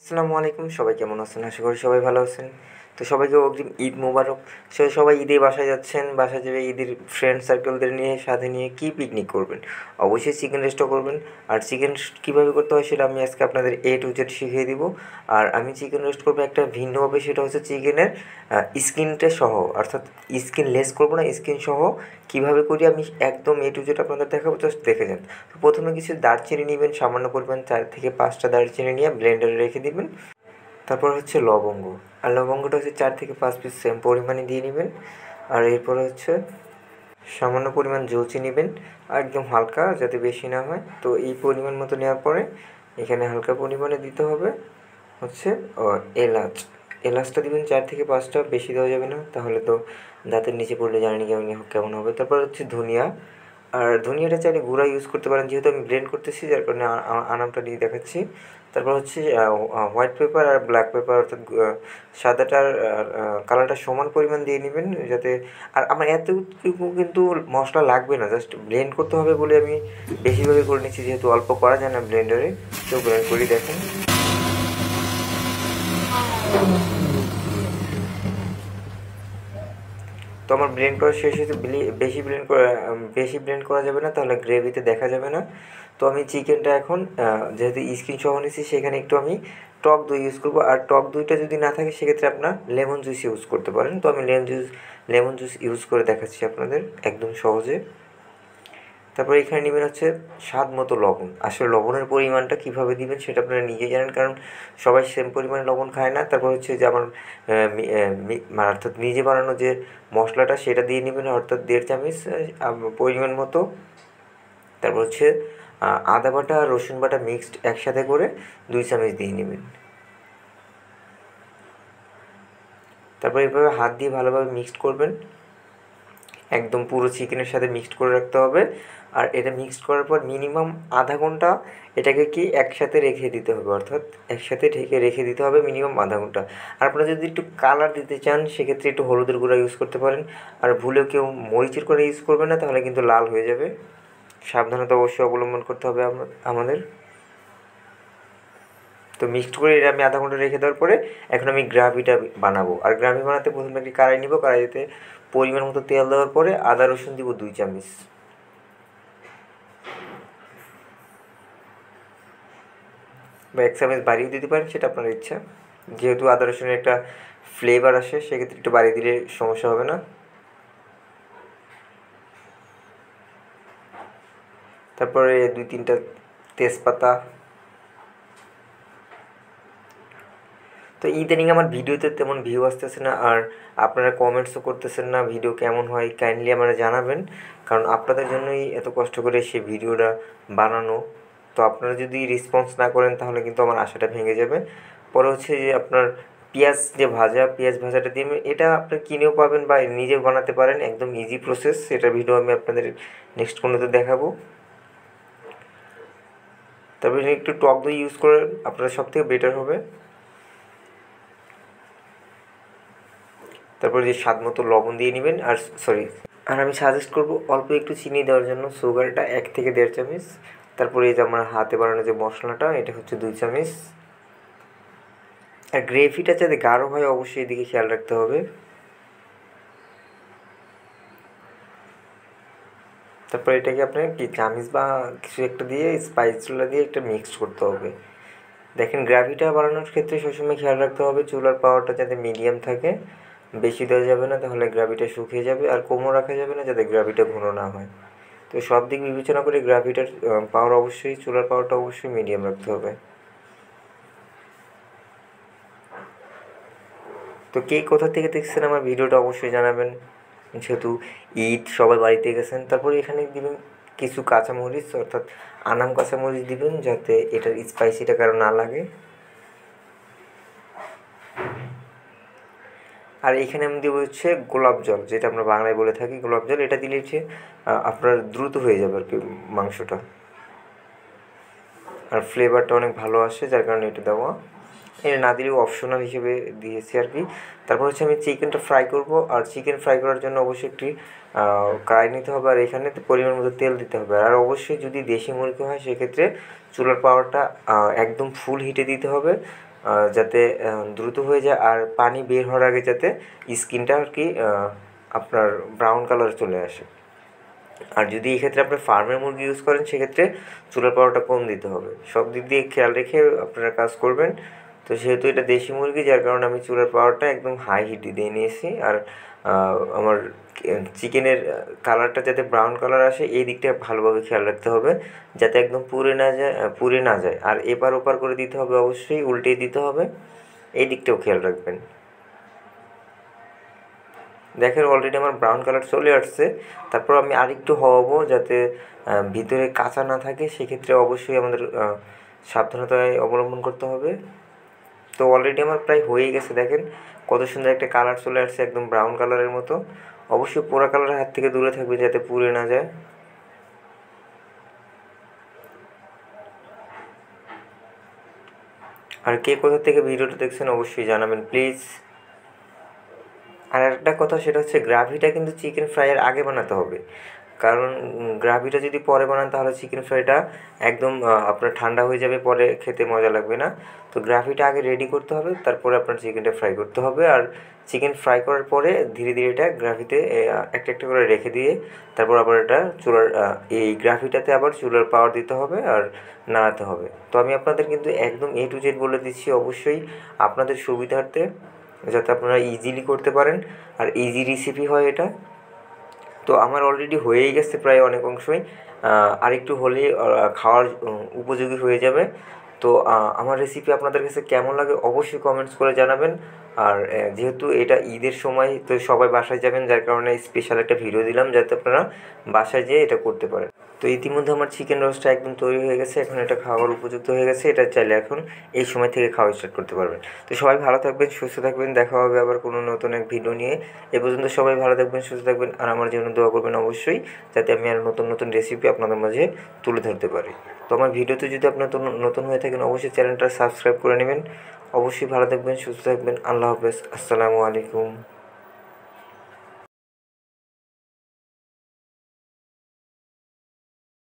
আসসালামু আলাইকুম, সবাই কেমন আছেন? আশা করি সবাই ভালো আছেন। তো সবাইকে অগ্রিম ঈদ মোবারক। সবাই ঈদে বাসায় যাচ্ছেন, বাসায় যাবে ঈদের ফ্রেন্ড সার্কেলদের নিয়ে, সাথে নিয়ে কী পিকনিক করবেন? অবশ্যই চিকেন রেস্টও করবেন। আর চিকেন কীভাবে করতে হয় সেটা আমি আজকে আপনাদের A to Z শিখিয়ে দিব। আর আমি চিকেন রোস্ট করবো একটা ভিন্নভাবে, সেটা হচ্ছে চিকেনের স্কিনটা সহ, অর্থাৎ স্কিন লেস করবো না, স্কিন সহ কীভাবে করি আমি একদম A to Z আপনাদের দেখাবো, জাস্ট দেখে যান। তো প্রথমে কিছু দারচিনি নেবেন, সামান্য পরিমাণ 4 থেকে 5টা দারচিনি নিয়ে ব্লেন্ডারে রেখে দিবেন। তারপর হচ্ছে লবঙ্গ, আর লবঙ্গটা হচ্ছে 4 থেকে 5 পিস সেম পরিমাণে দিয়ে নেবেন। আর এরপর হচ্ছে সামান্য পরিমাণ জলচি নেবেন, একদম হালকা, যাতে বেশি না হয়। তো এই পরিমাণ মতো নেওয়ার পরে এখানে হালকা পরিমাণে দিতে হবে হচ্ছে এলাচ। এলাচটা দিবেন 4 থেকে 5টা, বেশি দেওয়া যাবে না, তাহলে তো দাঁতের নিচে পড়লে জানেনি কেমন হবে। তারপর হচ্ছে ধনিয়া, আর ধনিয়াটা চাইলে গুঁড়া ইউজ করতে পারেন, যেহেতু আমি ব্লেন্ড করতেছি যার কারণে আনামটা দিয়ে দেখাচ্ছি। তারপর হচ্ছে হোয়াইট পেপার আর ব্ল্যাক পেপার, অর্থাৎ সাদাটার কালারটা সমান পরিমাণ দিয়ে নেবেন, যাতে আর আমার এতটুকু কিন্তু মশলা লাগবে না, জাস্ট ব্লেন্ড করতে হবে বলে আমি বেশিভাবে করে নিচ্ছি, যেহেতু অল্প করা যায় না ব্লেন্ডারে। তো ব্লেন্ড করি দেখেন। তো আমার ব্লেন্ড করা শেষ হয়েছে। বেশি ব্লেন্ড করা যাবে না, তাহলে গ্রেভিতে দেখা যাবে না। তো আমি চিকেনটা এখন যেহেতু স্কিন সহ নিয়েছি, সেখানে একটু আমি টক দই ইউজ করবো। আর টক দইটা যদি না থাকে সেক্ষেত্রে আপনার লেমন জুস ইউজ করতে পারেন। তো আমি লেমন জুস ইউজ করে দেখাচ্ছি আপনাদের একদম সহজে। তারপরে এখানে নেবেন হচ্ছে স্বাদ মতো লবণ। আসলে লবণের পরিমাণটা কীভাবে দিবেন সেটা আপনারা নিজেই জানেন, কারণ সবাই সেম পরিমাণে লবণ খায় না। তারপর হচ্ছে যে আমার অর্থাৎ নিজে বানানো যে মশলাটা সেটা দিয়ে নেবেন, অর্থাৎ 1.5 চামচ পরিমাণ মতো। তারপর হচ্ছে আদা বাটা আর রসুন বাটা মিক্সড একসাথে করে 2 চামচ দিয়ে নেবেন। তারপর এভাবে হাত দিয়ে ভালোভাবে মিক্সড করবেন, একদম পুরো চিকেনের সাথে মিক্সড করে রাখতে হবে। আর এটা মিক্সড করার পর মিনিমাম আধা ঘন্টা এটাকে একসাথে রেখে দিতে হবে, অর্থাৎ একসাথে ঢেকে রেখে দিতে হবে মিনিমাম আধা ঘন্টা। আর আপনারা যদি একটু কালার দিতে চান সেক্ষেত্রে একটু হলুদের গুঁড়া ইউজ করতে পারেন। আর ভুলেও কেউ মরিচের গুঁড়া ইউজ করবে না, তাহলে কিন্তু লাল হয়ে যাবে। সাবধানতা অবশ্যই অবলম্বন করতে হবে আমাদের। তো মিক্সড করে এটা আমি আধা ঘন্টা রেখে দেওয়ার পরে এখন আমি গ্রাভিটা বানাবো। আর গ্রাভি বানাতে প্রথমে একটি কড়াই নিব, কড়াইতে পরিমাণ মতো তেল দেওয়ার পরে আদা রসুন দিব 2 চামচ। বা 1 চামচ বাড়িয়ে দিতে পারেন, সেটা আপনার ইচ্ছা। যেহেতু আদা রসুনের একটা ফ্লেভার আসে, সেক্ষেত্রে একটু বাড়িয়ে দিলে সমস্যা হবে না। তারপরে 2-3টা তেজপাতা। তো ইদানিং আমার ভিডিওতে তেমন ভিউ আসতেছে না, আর আপনারা কমেন্টসও করতেছেন না ভিডিও কেমন হয়। কাইন্ডলি আপনারা জানাবেন, কারণ আপনাদের জন্যই এত কষ্ট করে সেই ভিডিওটা বানানো। তো আপনারা যদি রেসপন্স না করেন তাহলে কিন্তু আমার আশাটা ভেঙে যাবে। পরে হচ্ছে যে আপনার পেঁয়াজ ভাজাটা দিয়ে এটা আপনার কিনেও পাবেন বা নিজেও বানাতে পারেন, একদম ইজি প্রসেস। সেটার ভিডিও আমি আপনাদের নেক্সট কোনোতে দেখাবো। তারপরে একটু টক দই ইউজ করেন, আপনারা সবথেকে বেটার হবে। তারপরে যে স্বাদ মতো লবণ দিয়ে নেবেন। আর আমি সাজেস্ট করবো অল্প একটু চিনি দেওয়ার জন্য, সুগারটা 1 থেকে 1.5 চামচ। তারপরে এই যে আমার হাতে বানানো যে মশলাটা, এটা হচ্ছে 2 চামচ। আর গ্রেভিটা যাতে গাঢ় হয় অবশ্যই এদিকে খেয়াল রাখতে হবে। তারপর এটাকে আপনার চামচ বা কিছু একটা দিয়ে স্পাইসগুলো দিয়ে একটা মিক্সড করতে হবে। দেখেন, গ্রেভিটা বানানোর ক্ষেত্রে সবসময় খেয়াল রাখতে হবে চুলার পাওয়ারটা যাতে মিডিয়াম থাকে, বেশি দেওয়া যাবে না, তাহলে গ্রেভিটা শুকিয়ে যাবে। আর কমও রাখা যাবে না, যাতে গ্রেভিটা ঘন না হয়। তো সব দিক বিবেচনা করে গ্রেভিটার পাওয়ার অবশ্যই, চুলার পাওয়ারটা অবশ্যই মিডিয়াম রাখতে হবে। তো কে কোথা থেকে দেখছেন আমার ভিডিওটা অবশ্যই জানাবেন, যেহেতু ঈদ সবাই বাড়িতে গেছেন। তারপরে এখানে দিবেন কিছু কাঁচামরিচ, অর্থাৎ আনাম কাঁচামরিচ দিবেন, যাতে এটার স্পাইসিটা কারো না লাগে। আর এখানে আমি দেবো হচ্ছে গোলাপ জল, যেটা আমরা বাংলায় বলে থাকি গোলাপ জল। এটা দিলে হচ্ছে আপনার দ্রুত হয়ে যাবে আর কি মাংসটা, আর ফ্লেভারটা অনেক ভালো আসে, যার কারণে এটা দেওয়া। এটা না দিলেও অপশনাল হিসেবে দিয়েছি আর কি। তারপর হচ্ছে আমি চিকেনটা ফ্রাই করব। আর চিকেন ফ্রাই করার জন্য অবশ্যই একটি কড়াই নিতে হবে, আর এখানে পরিমাণ মতো তেল দিতে হবে। আর অবশ্যই যদি দেশি মুরগি হয় সেক্ষেত্রে চুলার পাওয়ারটা একদম ফুল হিটে দিতে হবে, যাতে দ্রুত হয়ে যায়, আর পানি বের হওয়ার আগে যাতে স্কিনটা আর কি আপনার ব্রাউন কালার চলে আসে। আর যদি এক্ষেত্রে আপনি ফার্মের মুরগি ইউজ করেন সেক্ষেত্রে চুলার পাওয়ারটা কম দিতে হবে। সব দিক দিয়ে খেয়াল রেখে আপনারা কাজ করবেন। তো যেহেতু এটা দেশি মুরগি, যার কারণে আমি চুলার পাওয়ারটা একদম হাই হিটে দিয়ে নিয়েছি। আর আমার চিকেনের কালারটা যাতে ব্রাউন কালার আসে এই দিকটা ভালোভাবে খেয়াল রাখতে হবে, যাতে একদম পুড়ে না যায়। আর এপার ওপার করে দিতে হবে, অবশ্যই উল্টে দিতে হবে, এই দিকটাও খেয়াল রাখবেন। দেখেন অলরেডি আমার ব্রাউন কালার চলে আসছে। তারপর আমি আরেকটু হওয়াবো যাতে ভিতরে কাঁচা না থাকে, সেক্ষেত্রে অবশ্যই আমাদের সাবধানতায় অবলম্বন করতে হবে। তো অলরেডি আমার প্রায় হয়ে গেছে, দেখেন কত সুন্দর একটা কালার চলে আসছে, একদম ব্রাউন কালারের মতো। অবশ্যই পোড়া কালারের হাত থেকে দূরে থাকবে যাতে পুড়ে না যায়। আর কে কোথা থেকে ভিডিওটা দেখছেন অবশ্যই জানাবেন প্লিজ। আর একটা কথা, সেটা হচ্ছে গ্রাভিটা কিন্তু চিকেন ফ্রাইয়ের আগে বানাতে হবে, কারণ গ্রাভিটা যদি পরে বানান তাহলে চিকেন ফ্রাইটা একদম আপনার ঠান্ডা হয়ে যাবে, পরে খেতে মজা লাগবে না। তো গ্রাভিটা আগে রেডি করতে হবে, তারপরে আপনার চিকেনটা ফ্রাই করতে হবে। আর চিকেন ফ্রাই করার পরে ধীরে ধীরে এটা গ্রাভিতে একটা একটা করে রেখে দিয়ে তারপর আবার এটা এই গ্রাভিটাতে আবার চুলার পাওয়ার দিতে হবে আর নাড়াতে হবে। তো আমি আপনাদের কিন্তু একদম A to Z বলে দিচ্ছি, অবশ্যই আপনাদের সুবিধার্থে, যাতে আপনারা ইজিলি করতে পারেন আর ইজি রেসিপি হয় এটা। তো আমার অলরেডি হয়েই গেছে প্রায় অনেক অংশই, আরেকটু হলেই খাওয়ার উপযোগী হয়ে যাবে। তো আমার রেসিপি আপনাদের কাছে কেমন লাগে অবশ্যই কমেন্টস করে জানাবেন। আর যেহেতু এটা ঈদের সময়, তো সবাই বাসায় যাবেন, যার কারণে স্পেশাল একটা ভিডিও দিলাম যাতে আপনারা বাসায় যেয়ে এটা করতে পারেন। তো ইতিমধ্যে আমার চিকেন রোস্টটা একদম তৈরি হয়ে গেছে, এখন এটা খাওয়ার উপযুক্ত হয়ে গেছে। এটা চাইলে এখন এই সময় থেকে খাওয়া স্টার্ট করতে পারবেন। তো সবাই ভালো থাকবেন, সুস্থ থাকবেন, দেখা হবে আবার কোনো নতুন এক ভিডিও নিয়ে। এ পর্যন্ত সবাই ভালো থাকবেন, সুস্থ থাকবেন, আর আমার জন্য দোয়া করবেন অবশ্যই, যাতে আমি আর নতুন নতুন রেসিপি আপনাদের মাঝে তুলে ধরতে পারি। তো আমার ভিডিওতে যদি আপনার নতুন হয়ে থাকেন অবশ্যই চ্যানেলটা সাবস্ক্রাইব করে নেবেন। অবশ্যই ভালো থাকবেন, সুস্থ থাকবেন, আল্লাহ হাফেজ, আসসালামু আলাইকুম।